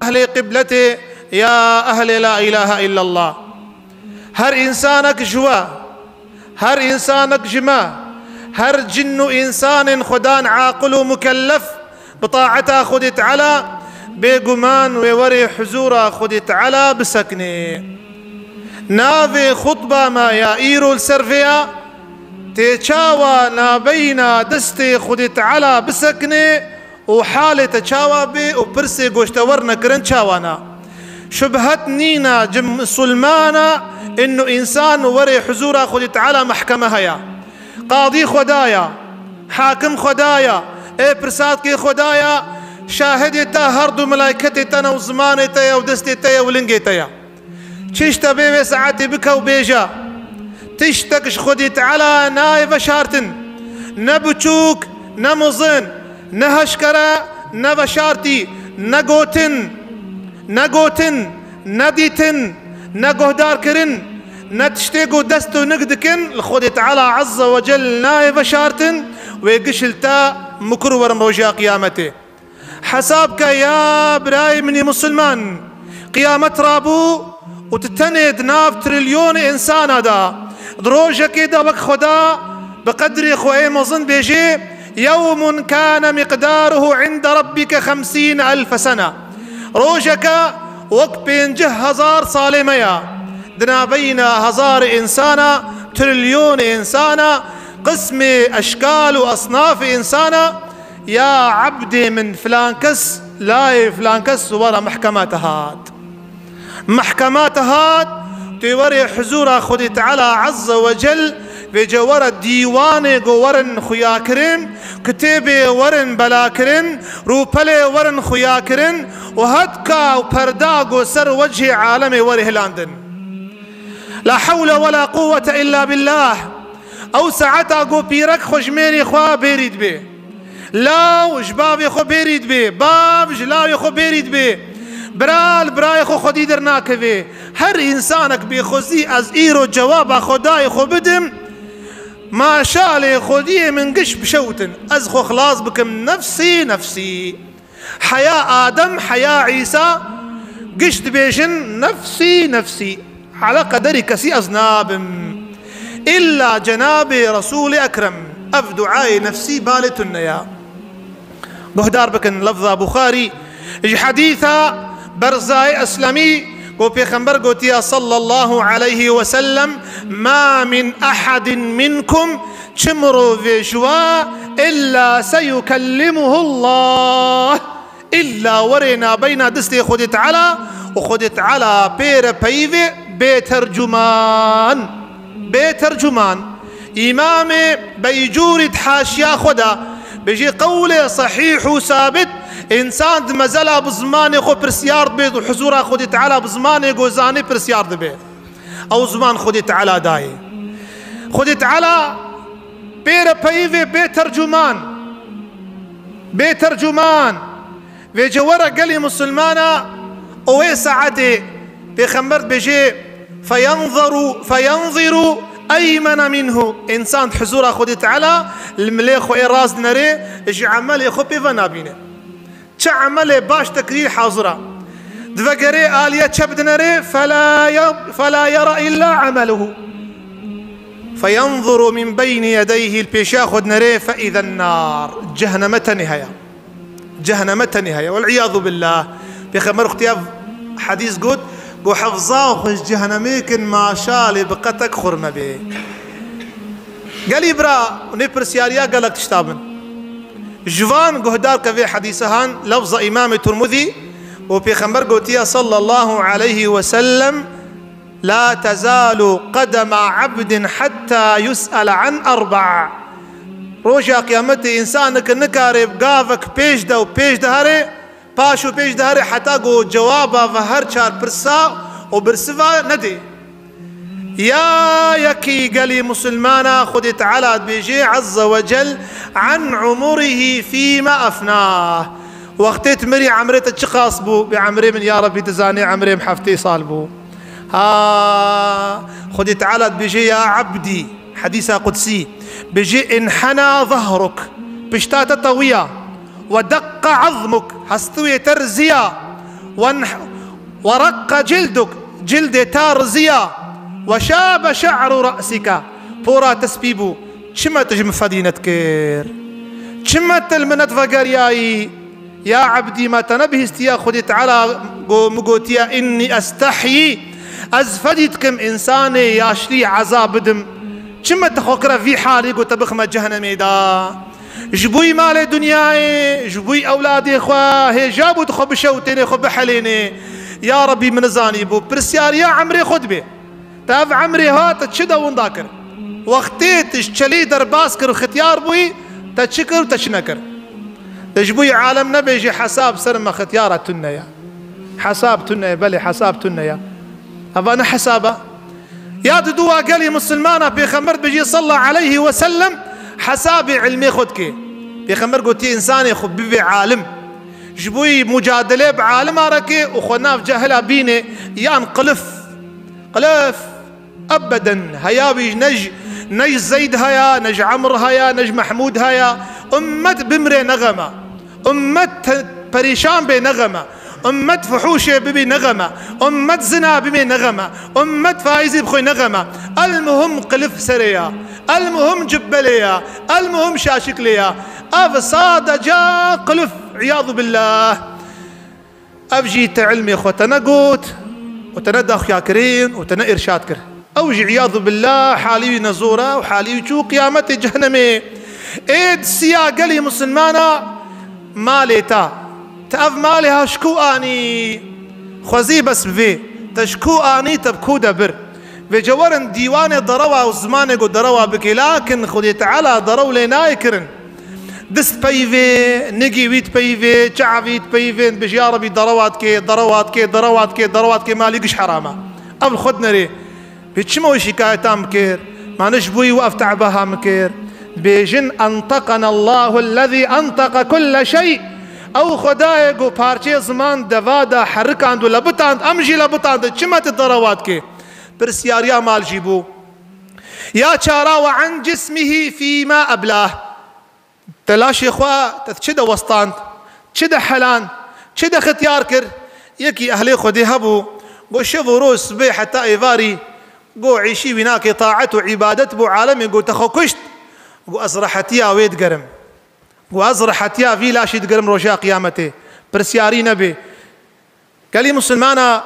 أهل قبلته يا أهل لا إله إلا الله. هر إنسانك جوا، هر إنسانك جما، هر جن إنسان خدان عاقل ومكلف بطاعته خدت على بيقمان ووري حزورا خدت على بسكنه. نافي خطبة ما يائيرو السرفيا تيشاوى نابينا دستي خدت على بسكنه وحالة تشاوى بي وبرسي قوشتورنا كرن شاوانا شبهت نينا جم سلمانا انه انسان وري حزورا خدت على محكمة هيا قاضي خدايا حاكم خدايا اي برساتكي خدايا شاهدتا هردو ملايكتتا وزمانتا ودستتا ولنجتا تشيش تبي ساعتي بكا وبيجا تشتكش خدت على نايف شارتن نبتشوك نمزن نهشكرا نبشارتي نغوتن نديتن نغهدار كرن نتشتيقو دستو نقدكن الخدت على عز وجل نايف شارتن ويقشلتا مكرور موجا قيامته. حسابك يا براي مني مسلمان قيامة رابو وتتند ناف تريليون إنسان هذا دروجك دبك خدا بقدر خوي مظن بيجي يوم كان مقداره عند ربك 50,000 سنة روجك وقت بين هزار صالميا دنا بين هزار إنسانا تريليون إنسانا قسم أشكال وأصناف إنسانا يا عبدي من فلانكس لا فلانكس ورا محكمات هاد توري حزورا خدت على عز وجل في جوار ديواني ورن خياكرن كتابي ورن بلاكرن روبلي ورن خياكرن وهدكا وبرداغو سر وجه عالمي وره لاندن لا حول ولا قوة إلا بالله. أو ساعتا قو بيرك خجميري خوا بيريد بي لا وجبابي خو بيريد بي باب جلاوي خو بيريد بي برال براي خو خدي درناك بي هر إنسانك بيخوزي از إيرو جواب خداي خو بدم ما شالي خديه من قش بشوتن از خو خلاص بكم نفسي حياة آدم حياة عيسى قشت بيشن نفسي على قدر كسي أزنابم إلا جناب رسول أكرم أفدعاي نفسي بالتن يا بهدار بكن لفظة بخاري حديثة برزاي أسلمي وبيخنبر قوتيا صلى الله عليه وسلم ما من أحد منكم تمروا في جوا إلا سيكلمه الله إلا ورنا بين دستي خدت على وخدت على بير بيفي بترجمان إمامي بيجورد حاشيا خدا بيجي قوله صحيح وثابت إنسان مازال بزماني خو برسيارد بيت وحزورا خدت على بزماني جوزاني برسيارد بيت أو زمان خدت على داي خدت على بير بيفي بترجمان في جوارا قالي مسلمانا أوي ساعتي بخمرت بيجي فينظر أيمن منه إنسان حزورا خدت على المليخ وإراز نري إجي عمال يخو بيفانا بينه چه عمل باش تكرير حاضرة دفقري آلية شبد نري فلا يرى إلا عمله فينظر من بين يديه البيشا خد نري فإذا النار جهنمة نهاية والعياذ بالله. بخمر اختياف حديث قد قو حفظاه خش جهنميكن ما شالي بقتك خرمة بي قال برا ونبر سياريا قالك تشتابن جوان قهدار كفي حديثهان لفظ إمام الترمذي وبيخمر قوتيا صلى الله عليه وسلم لا تزال قدم عبد حتى يسأل عن 4 روجا قيامتي إنسانك نكارب قافك بيش دا وبيش دهاري باشو بيش دهاري حتى قو جوابا فهر شار برسا وبرسفا ندي يا يكي قالي مسلمانا خدت على بيجي عز وجل عن عمره فيما أفناه وقتت مري عمري تشخاص بو بعمري من يا ربي تزاني عمري محفتي صالبو خدت على بيجي يا عبدي حديث قدسي بيجي انحنى ظهرك بشتات طوية ودق عظمك هستوي ترزيا ورق جلدك جلد تارزيا وشاب شعر رأسك بورا تسبيبو شما تجم فدينة كير شما تلمنت فقرياي يا عبدي ما تنبهست يا خدي تعالى مقوتيا إني أستحيي أزفدتكم إنساني يا شري عذاب دم شما تخوكرا في حالي قلت بخمة جهنم دا جبوي مال دنياي جبوي أولادي خوا هي جابوا تخو بشوتيني خو بحليني يا ربي من زاني بو برسيار يا عمري خد بي تاف عمري هات تشدا ونداكر وقتي تشلي درباسكر وختيار بوي تشكر وتشنكر تجبوي عالم نبيجي حساب سرما ختيارة تنيا حساب تنيا بلي حساب تنيا أبانا حسابه يا دوا قالي مسلمانا بيخمر بيجي صلى عليه وسلم حسابي علمي خدكي بيخمر قلتي إنساني خب بيبي عالم جبوي مجادلة بعالم أركي وخونا في جهلة بيني يان قلف أبدا هيا نج زيد هيا نج عمر هيا نج محمود هيا أمت بمري نغمة أمت بريشان بنغمة أمت فحوشة ببي نغمة أمت زنا ببي نغمة أمت فايزي بخوي نغمة المهم قلف سريا المهم جبليا المهم شاشكليا أفصاد جا قلف عياذ بالله أبجي تعلمي خو تنقوت وتندى أخيا كريم وتنا إرشاد كر أوجي عياذ بالله حالي نزورة وحالي شو قيامتي جهنمي إيد سيا قلي مسلمانا ماليتا تأف مالها شكو آني خوزي بس بفي تشكو آني تبكو دبر في جوارن ديوان ضروا وزمان قد ضروا بكي لكن خدي تعالى ضروا لنا يكرن دست بيفي نجي ويت بيفي شعبيت بيفي بجي ربي ضروات كي مالي قش حرامة قبل خدنا ري بتشمو شكاية مكير ما نشبوي وقف تعبها مكير بيجن أنطقنا الله الذي أنطق كل شيء أو خدايق بارشي زمان دفادا حركاند ولبطاند أمجي لبطاند شمت الضروات كي برسياريا مال جيبو يا شارا وعن جسمه فيما أبلاه تلاشي إخوة تشد وسطان تشد حلان تشد ختيار كر يكي أهلي خدي هبو قو شفو روس بي حتى إيفاري قو عيشي بناك طاعت وعبادت بو عالمي قو تخو كشت قو أزرحتيا ويد قرم قو أزرحتيا في لاشي قرم روشا قيامته برسياري نبي قال لي مسلمانا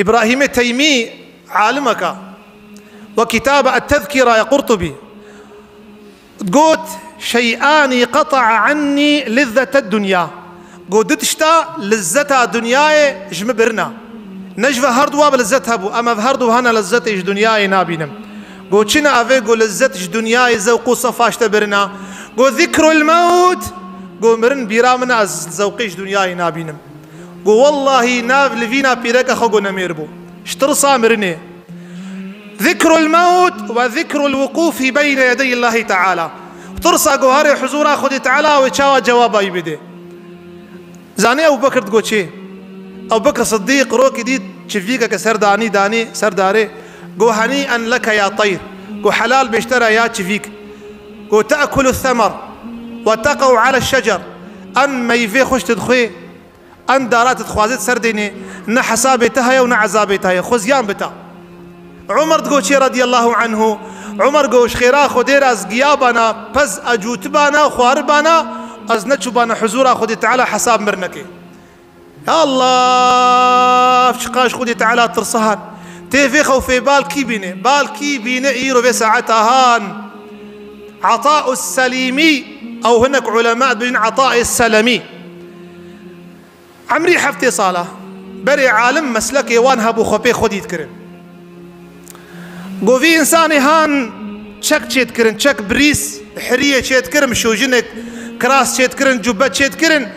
إبراهيم التيمي عالمك وكتاب التذكرة يا قرطبي قلت شيئان قطع عني لذة الدنيا قلت اشتا لذتها دنياي جمبرنا نجفة هردوا بلذتها بو أما بهردو هنا لذتي دنياي نابينم قلت شنا أفي قل لذتش دنياي زوقو صفاش تبرنا قلت ذكر الموت قلت مرن بيرامنا زوقيش دنياي نابينم قلت والله ناف لفينا بيرك أخو نميربو اشترصا مرني ذكر الموت وذكر الوقوف بين يدي الله تعالى ترصى جوهري حضور خدي تعالى ويشاوى جوابا يبدي زاني أبو بكر تقول شيء أبو بكر صديق روك دي تشفيك كسر داني سرداري جو هنيئا لك يا طير جو حلال بيشترى يا تشفيك جو تأكل الثمر وتقع على الشجر أن ما يفي خش تدخي أن دارات تخوازت سرديني نا حسابتها يا ونا عذابتها خزيان بتا عمر تقول شيء رضي الله عنه عمر قوش خيرا خدير از قيابنا پز اجوتبانا خواربانا از نچوبانا حضورا خدي تعالى حساب مرنكي يا الله فشقاش خدي تعالى ترصهان تيفي خوفي بالكي بيني ايرو في ساعتهان عطاء السليمي او هناك علماء بين عطاء السلمي عمري حفتي صالة بري عالم مسلكي وان هبو خبي خدي يتكرم قو في إنساني هان شك تشيت كرن شك بريس حرية تشيت كرن شوجنك كراس تشيت كرن جبت تشيت كرن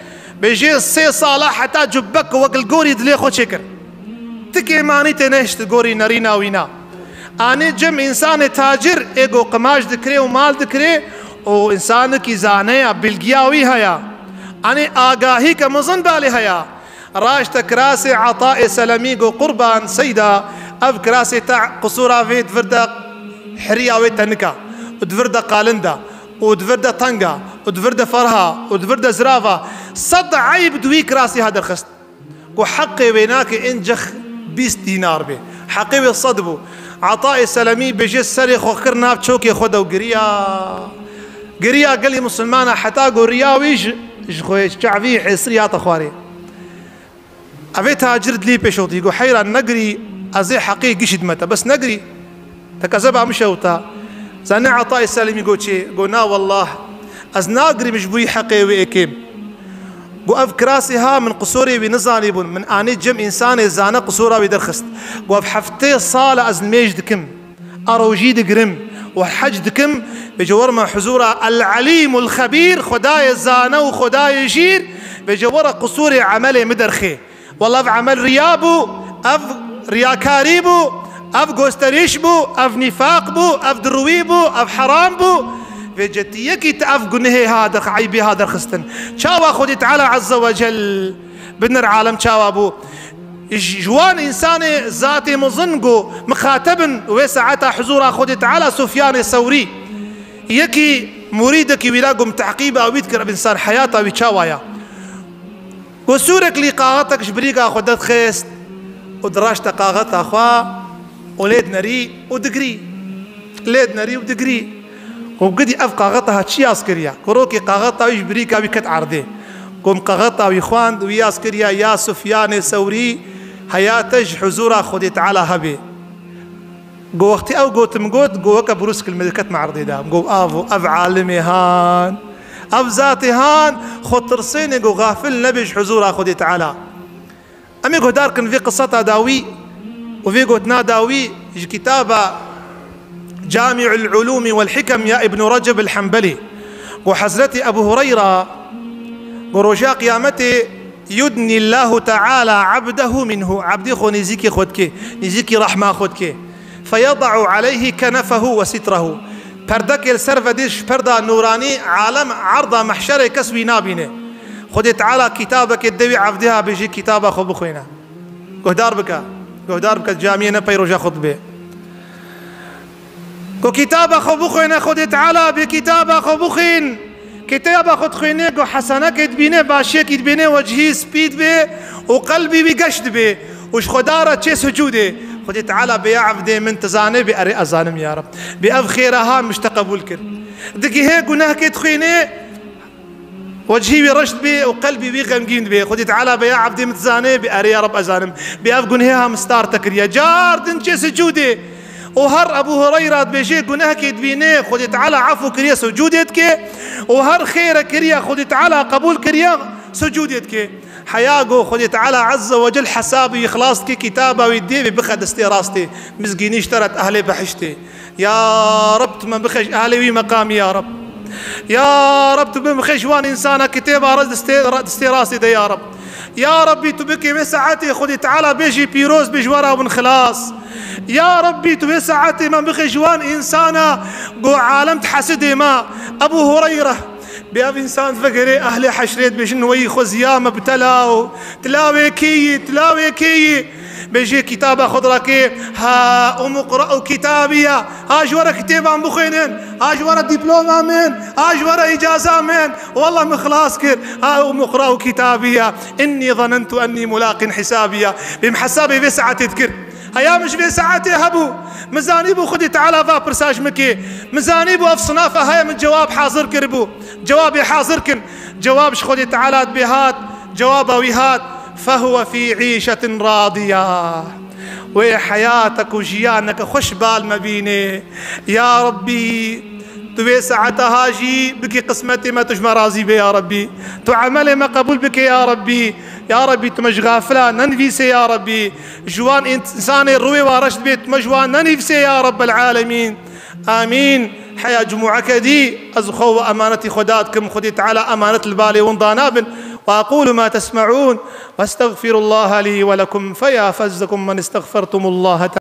بيجي السي صالح حتى جبك وقل قوري دلي خو شكر تكي ماني تنشت قوري نارينا وينا أنا جم إنسان تاجر إيجو قماش ذكري ومال ذكري وإنسانك إزانية بالقياوي هيا أنا آقاهي كمظن بالي هيا راشت كراسي عطاء سلمي قو قربان سيدا أف كراسي تاع قصورة في تفردا حرية ويتنكا وتفردا قالندا وتفردا طنقا وتفردا فرها وتفردا زرافة صد عيب دوي كراسي هذا الخست قو حقي بيناك انجخ 20 دينار به حقي بالصدبو عطاء سلمي بجي سريخ وخرنا بشوكي خدا وقريا قال لي مسلمانا حتى قو رياويش خويش شعبي حسريات اخواري ابيتها جرد لي بيشوتي قو حيرا نقري ازي حقي قشد متى بس نقري تكذبها مشوتا زاني عطاء السلمي قو شي قو نا والله از ناقري مش بوي حقي ويكيم قو اف كراسيها من قصوري بنزاني بون من اني جم انساني زانا قصورها بدرخست قو اف حفتي صالة از الميج دكم اروجي دقرم وحج دكم بجور حزورها العليم الخبير خداي زانا وخداي يجير بجور قصوري عملي مدرخي والله اف عمل ريابو اف رياكاري بو اف قوستريش بو اف نفاق بو اف دروي بو اف حرام بو فجتيكي تأف قنهي هذا عيبي هذا خستن شاوا خدي تعالى عز وجل بنر عالم شاوا بو جوان إنساني ذاتي مظنقو مخاطب وساعتها حضورها خدي تعالى سفيان الثوري يكي مريدك ولاقم تعقيبه أو يذكر بإنسان حياته وشاوايا وسورك لقاغتك شبريقا خدت خيست ودراشت قاغتها أخوا وليد نري ودقري ليد نري ودقري وقدي أف قاغتها تشي عسكريا كروكي قاغتها ويش بريكا بكت عرضي قوم قاغتها ويخوان ويا عسكريا يا سفيان الثوري حياتج حزورها خدي تعالى هبي قو وقتي أو قو تمقود قو وكا بروسك الملكات معرضي دام قو أف عالمي هان أف ذاتي هان خد ترسيني قو غافل نبيش حزورها خدي تعالى أمي قو داركن في قصتها داوي وفي قو تناداوي كتابة جامع العلوم والحكم يا ابن رجب الحنبلي وحزرتي أبو هريرة ورجاء قيامته يدني الله تعالى عبده منه عبدي خو نزيكي خدك نزيكي رحمة خدك فيضع عليه كنفه وستره پردك السرف ديش پردا نوراني عالم عرض محشر كسوي نابينه خد تعالى كتابك الدوي عبدها بيجي كتابه خو بخوينا قهدار بك جامعة نبي رجاء خطبه كتابة خبوخين خد تعالى بكتابة خبوخين كتابة خد خينيك وحسنك تبينه باشيك تبينه وجهي سبيد به وقلبي بقشد به وش خدارة شي سجوده خد تعالى بيا عبدي من تزاني بأري أزانم يا رب بأف خيرها مش تقبل كر دقي هيك ونهك تخينه وجهي برشد به وقلبي بغمقين به خد تعالى بيا عبدي متزاني بأري يا رب أزانم بأف قنهها مستار تكريا جاردن شي سجوده وهر أبو هريرة بيجي قناه كيدبينه خدي تعالى عفو كريا سجودتك وهر خير كريا خدي تعالى قبول كريا سجودتك حياقو خدي تعالى عز وجل حسابي إخلاصك كتابة ويدي بخد استيراستي مسكيني اشترت أهلي بحشتي يا رب تمن بخش أهلي وي مقامي يا رب يا رب تمن بخش وان إنسانا كتابة رد استيراستي ده يا رب يا ربي تبكي مساعتي خدي تعالى بيجي بيروز بجوارها وبنخلاص يا ربي توسعتي من بخي جوان إنسانا قو عالم تحسدي ما أبو هريرة بأب إنسان فقري أهلي حشريت بيجن وي خزيامة بتلاو تلاوي كي بيجي كتابة خضرك ها اقرأوا كتابية هاج ورا كتاب عم بخينين هاج ورا دبلومة من هاج ورا إجازة من والله مخلاص كر ها اقرأوا كتابية إني ظننت أني ملاق حسابية بمحسابي بسعة تذكر هيا مش في ساعتي هبو مزانيبو خدي تعالى فا برساج مكي مزانيبو اف صنافة هيا من جواب حاضر كربو جوابي حاضر كن جوابش خدي تعالى بهات جوابه ويهات فهو في عيشة راضية وحياتك وجيانك خوش بال مبينه يا ربي توي ساعتها هاجي بكي قسمتي ما تجمع رازي بي يا ربي تو عملي ما قبول بك يا ربي تمش غافلة ننفيسي يا ربي جوان إنساني الروي ورشد بيت مجوان ننفيسي يا رب العالمين آمين حيا جموعك دي أزخو أمانتي خداتكم خدي تعالى أمانة البالي ونضانابن وأقول ما تسمعون واستغفر الله لي ولكم فيا فزكم من استغفرتم الله تعالى